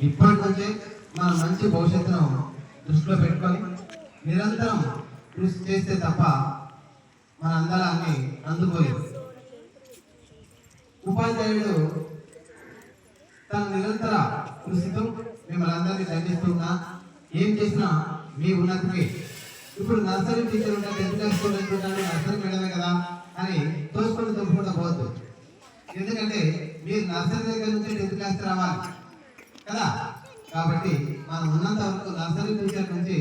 ఇప్పటి నుంచే మన మంచి భవిష్యత్తును దృష్టిలో పెట్టుకొని నిరంతరం కృషి చేస్తే తప్ప మన అందరాన్ని అందుకోలేదు. ఉపాధ్యాయుడు తన నిరంతర కృషితో మిమ్మల్ని అందరినీ దండిస్తున్నా ఏం చేసినా మీ ఉన్నతికి. ఇప్పుడు నర్సరీ టీచర్ ఉంటే 10th క్లాస్ స్టూడెంట్ ఉంటాడు, నర్సరీ మేడమే కదా అని తోసుకొని తొప్పుకుండా పోవద్దు. ఎందుకంటే మీరు నర్సరీ దగ్గర నుంచి 10th క్లాస్ రావాలి కదా. కాబట్టి మనం ఉన్నంత వరకు నర్సరీ టీచర్ నుంచి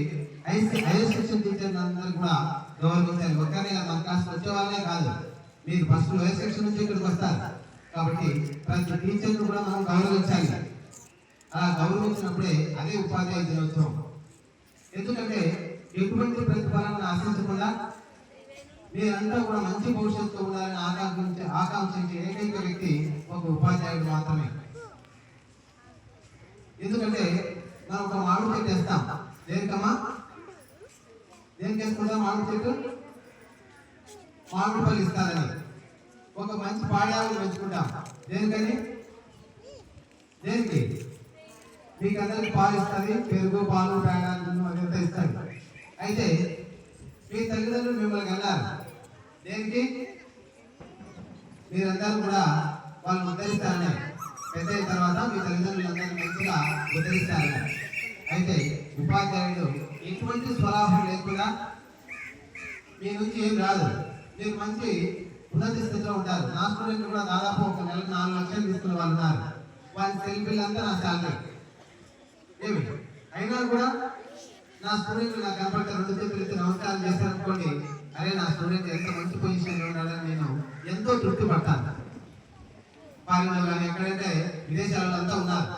హైయర్ సెక్షన్ టీచర్ అందరూ కూడా గౌరవించాలి. ఒక్కనే మన క్లాస్ వచ్చే వాళ్ళే కాదు, మీరు ఫస్ట్ లోయర్ సెక్షన్ నుంచి ఇక్కడికి వస్తారు. కాబట్టి ప్రతి టీచర్ను కూడా మనం గౌరవించాలి. అలా గౌరవించినప్పుడే అదే ఉపాధ్యాయ దినోత్సవం. ఎందుకంటే ఎటువంటి ప్రతిఫలాన్ని ఆశించకుండా మీరంతా కూడా మంచి భవిష్యత్తు ఉండాలని ఆకాంక్షించే ఏకైక వ్యక్తి ఒక ఉపాధ్యాయుడు మాత్రమే. ఎందుకంటే మనం ఒక మామిడి చెట్టు వేస్తాం, దేనికమ్మా? దేనికి వేసుకుంటాం మామిడి చెట్టు? మామిడి పళ్ళు ఇస్తారని. ఒక మంచి పాడాలను పెంచుకుంటాం, దేనికని? దేనికి? మీకు అందరికి పాలు ఇస్తుంది, పెరుగు, పాలు, పేడ అదంతా ఇస్తుంది. అయితే మీ తల్లిదండ్రులు మిమ్మల్ని అన్నారు దేనికి? మీరందరూ కూడా వాళ్ళు ఉద్ధరిస్తారని. పెద్ద అయిన తర్వాత మీ తల్లిదండ్రులందరూ మంచిగా ఉద్ధరిస్తారని. అయితే ఉపాధ్యాయుడు ఎటువంటి స్వలాభం లేకుండా మీ నుంచి ఏం రాదు, మీరు మంచి ఉన్నత స్థితిలో ఉంటారు. నా స్టూడెంట్ కూడా దాదాపు ఒక నెలకు 4 లక్షలు తీసుకునే వాళ్ళు ఉన్నారు. వాళ్ళ సెల్ఫీలంతా నా శాలరీ ఏమి అయినా కూడా నా స్టూడెంట్ నాకు కనపడితే 2 చేతులు ఎత్తి నమస్కారం చేశారనుకోండి, అరే నా స్టూడెంట్ ఎంత మంచి పొజిషన్లో ఉన్నాడని నేను ఎంతో తృప్తి పడతాను. ఫారిన్లో కానీ ఎక్కడైతే విదేశాలలో అంతా ఉన్నారు,